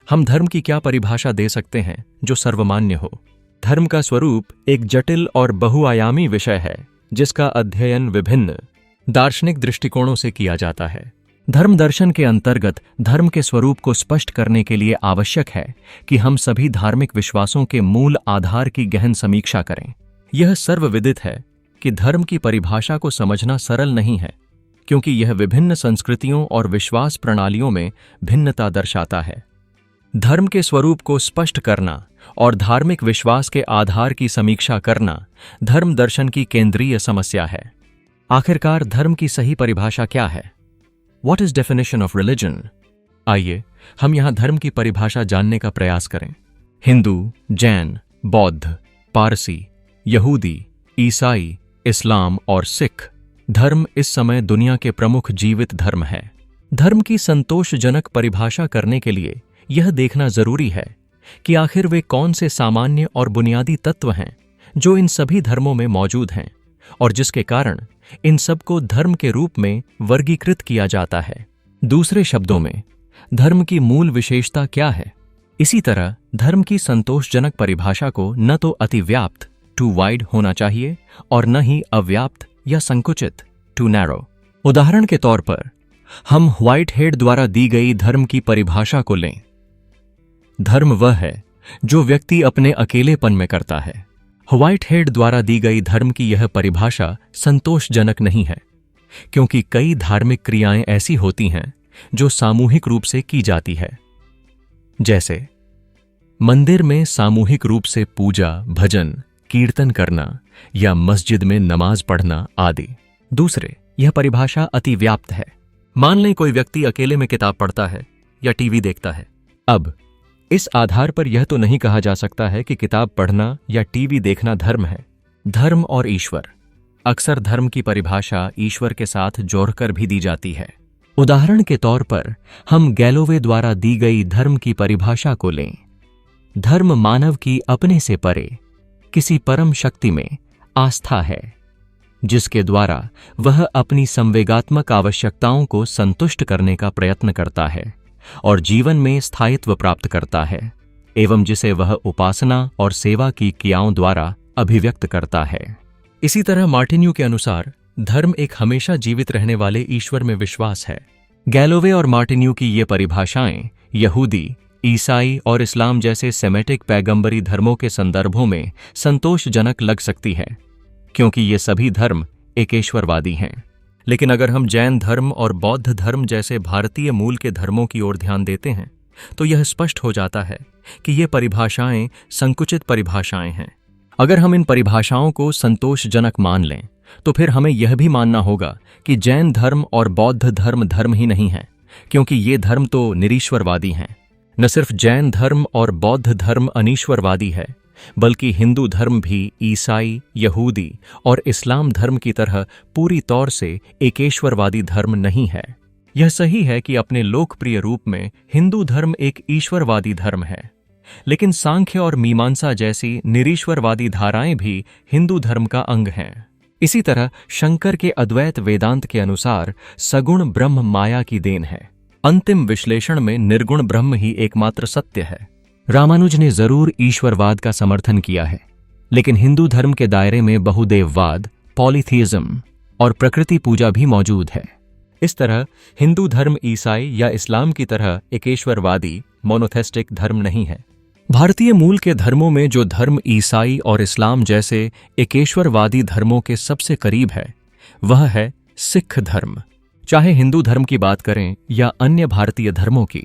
हम धर्म की क्या परिभाषा दे सकते हैं जो सर्वमान्य हो? धर्म का स्वरूप एक जटिल और बहुआयामी विषय है जिसका अध्ययन विभिन्न दार्शनिक दृष्टिकोणों से किया जाता है। धर्म दर्शन के अंतर्गत धर्म के स्वरूप को स्पष्ट करने के लिए आवश्यक है कि हम सभी धार्मिक विश्वासों के मूल आधार की गहन समीक्षा करें। यह सर्वविदित है कि धर्म की परिभाषा को समझना सरल नहीं है, क्योंकि यह विभिन्न संस्कृतियों और विश्वास प्रणालियों में भिन्नता दर्शाता है। धर्म के स्वरूप को स्पष्ट करना और धार्मिक विश्वास के आधार की समीक्षा करना धर्म दर्शन की केंद्रीय समस्या है। आखिरकार धर्म की सही परिभाषा क्या है? What is definition of religion? आइए हम यहां धर्म की परिभाषा जानने का प्रयास करें। हिंदू, जैन, बौद्ध, पारसी, यहूदी, ईसाई, इस्लाम और सिख धर्म इस समय दुनिया के प्रमुख जीवित धर्म है। धर्म की संतोषजनक परिभाषा करने के लिए यह देखना जरूरी है कि आखिर वे कौन से सामान्य और बुनियादी तत्व हैं जो इन सभी धर्मों में मौजूद हैं और जिसके कारण इन सबको धर्म के रूप में वर्गीकृत किया जाता है। दूसरे शब्दों में, धर्म की मूल विशेषता क्या है? इसी तरह धर्म की संतोषजनक परिभाषा को न तो अतिव्याप्त टू वाइड होना चाहिए और न ही अव्याप्त या संकुचित टू नैरो। उदाहरण के तौर पर हम व्हाइटहेड द्वारा दी गई धर्म की परिभाषा को लें। धर्म वह है जो व्यक्ति अपने अकेलेपन में करता है। व्हाइटहेड द्वारा दी गई धर्म की यह परिभाषा संतोषजनक नहीं है, क्योंकि कई धार्मिक क्रियाएं ऐसी होती हैं जो सामूहिक रूप से की जाती है, जैसे मंदिर में सामूहिक रूप से पूजा, भजन, कीर्तन करना या मस्जिद में नमाज पढ़ना आदि। दूसरे, यह परिभाषा अतिव्याप्त है। मान लें कोई व्यक्ति अकेले में किताब पढ़ता है या टीवी देखता है। अब इस आधार पर यह तो नहीं कहा जा सकता है कि किताब पढ़ना या टीवी देखना धर्म है। धर्म और ईश्वर, अक्सर धर्म की परिभाषा ईश्वर के साथ जोड़कर भी दी जाती है। उदाहरण के तौर पर हम गैलोवे द्वारा दी गई धर्म की परिभाषा को लें। धर्म मानव की अपने से परे किसी परम शक्ति में आस्था है, जिसके द्वारा वह अपनी संवेगात्मक आवश्यकताओं को संतुष्ट करने का प्रयत्न करता है और जीवन में स्थायित्व प्राप्त करता है, एवं जिसे वह उपासना और सेवा की क्रियाओं द्वारा अभिव्यक्त करता है। इसी तरह मार्टिन्यू के अनुसार धर्म एक हमेशा जीवित रहने वाले ईश्वर में विश्वास है। गैलोवे और मार्टिन्यू की ये परिभाषाएं यहूदी, ईसाई और इस्लाम जैसे सेमेटिक पैगंबरी धर्मों के संदर्भों में संतोषजनक लग सकती है, क्योंकि ये सभी धर्म एकेश्वरवादी हैं। लेकिन अगर हम जैन धर्म और बौद्ध धर्म जैसे भारतीय मूल के धर्मों की ओर ध्यान देते हैं तो यह स्पष्ट हो जाता है कि ये परिभाषाएं संकुचित परिभाषाएं हैं। अगर हम इन परिभाषाओं को संतोषजनक मान लें तो फिर हमें यह भी मानना होगा कि जैन धर्म और बौद्ध धर्म धर्म ही नहीं है, क्योंकि ये धर्म तो निरीश्वरवादी हैं। न सिर्फ जैन धर्म और बौद्ध धर्म अनीश्वरवादी है, बल्कि हिंदू धर्म भी ईसाई, यहूदी और इस्लाम धर्म की तरह पूरी तौर से एकेश्वरवादी धर्म नहीं है। यह सही है कि अपने लोकप्रिय रूप में हिंदू धर्म एक ईश्वरवादी धर्म है, लेकिन सांख्य और मीमांसा जैसी निरीश्वरवादी धाराएं भी हिंदू धर्म का अंग हैं। इसी तरह शंकर के अद्वैत वेदांत के अनुसार सगुण ब्रह्म माया की देन है। अंतिम विश्लेषण में निर्गुण ब्रह्म ही एकमात्र सत्य है। रामानुज ने जरूर ईश्वरवाद का समर्थन किया है, लेकिन हिंदू धर्म के दायरे में बहुदेववाद, पॉलीथीइज्म और प्रकृति पूजा भी मौजूद है। इस तरह हिंदू धर्म ईसाई या इस्लाम की तरह एकेश्वरवादी मोनोथेस्टिक धर्म नहीं है। भारतीय मूल के धर्मों में जो धर्म ईसाई और इस्लाम जैसे एकेश्वरवादी धर्मों के सबसे करीब है वह है सिख धर्म। चाहे हिंदू धर्म की बात करें या अन्य भारतीय धर्मों की,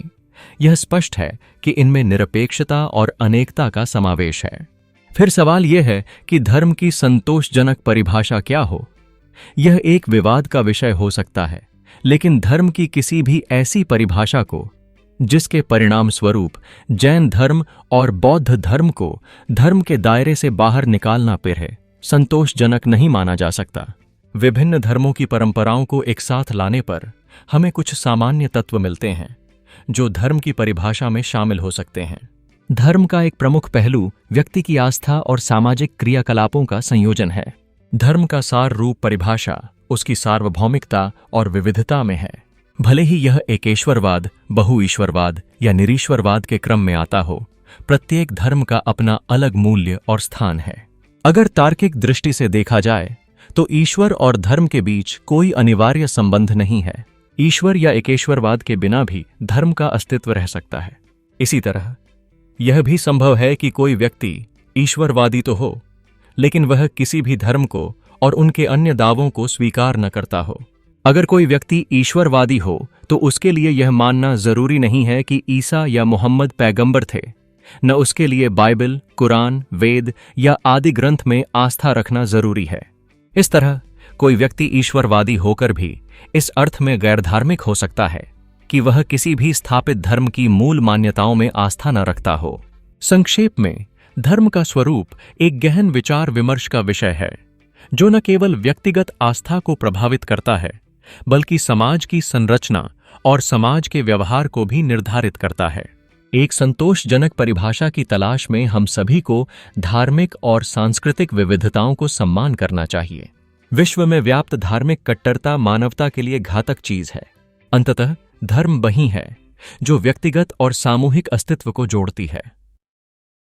यह स्पष्ट है कि इनमें निरपेक्षता और अनेकता का समावेश है। फिर सवाल यह है कि धर्म की संतोषजनक परिभाषा क्या हो? यह एक विवाद का विषय हो सकता है, लेकिन धर्म की किसी भी ऐसी परिभाषा को जिसके परिणाम स्वरूप जैन धर्म और बौद्ध धर्म को धर्म के दायरे से बाहर निकालना फिर संतोषजनक नहीं माना जा सकता। विभिन्न धर्मों की परंपराओं को एक साथ लाने पर हमें कुछ सामान्य तत्व मिलते हैं जो धर्म की परिभाषा में शामिल हो सकते हैं। धर्म का एक प्रमुख पहलू व्यक्ति की आस्था और सामाजिक क्रियाकलापों का संयोजन है। धर्म का सार रूप परिभाषा उसकी सार्वभौमिकता और विविधता में है। भले ही यह एकेश्वरवाद, बहुईश्वरवाद या निरीश्वरवाद के क्रम में आता हो, प्रत्येक धर्म का अपना अलग मूल्य और स्थान है। अगर तार्किक दृष्टि से देखा जाए तो ईश्वर और धर्म के बीच कोई अनिवार्य संबंध नहीं है। ईश्वर या एकेश्वरवाद के बिना भी धर्म का अस्तित्व रह सकता है। इसी तरह यह भी संभव है कि कोई व्यक्ति ईश्वरवादी तो हो, लेकिन वह किसी भी धर्म को और उनके अन्य दावों को स्वीकार न करता हो। अगर कोई व्यक्ति ईश्वरवादी हो तो उसके लिए यह मानना जरूरी नहीं है कि ईसा या मोहम्मद पैगंबर थे, न उसके लिए बाइबल, कुरान, वेद या आदि ग्रंथ में आस्था रखना जरूरी है। इस तरह कोई व्यक्ति ईश्वरवादी होकर भी इस अर्थ में गैरधार्मिक हो सकता है कि वह किसी भी स्थापित धर्म की मूल मान्यताओं में आस्था न रखता हो। संक्षेप में, धर्म का स्वरूप एक गहन विचार विमर्श का विषय है, जो न केवल व्यक्तिगत आस्था को प्रभावित करता है, बल्कि समाज की संरचना और समाज के व्यवहार को भी निर्धारित करता है। एक संतोषजनक परिभाषा की तलाश में हम सभी को धार्मिक और सांस्कृतिक विविधताओं को सम्मान करना चाहिए। विश्व में व्याप्त धार्मिक कट्टरता मानवता के लिए घातक चीज है। अंततः धर्म वही है जो व्यक्तिगत और सामूहिक अस्तित्व को जोड़ती है।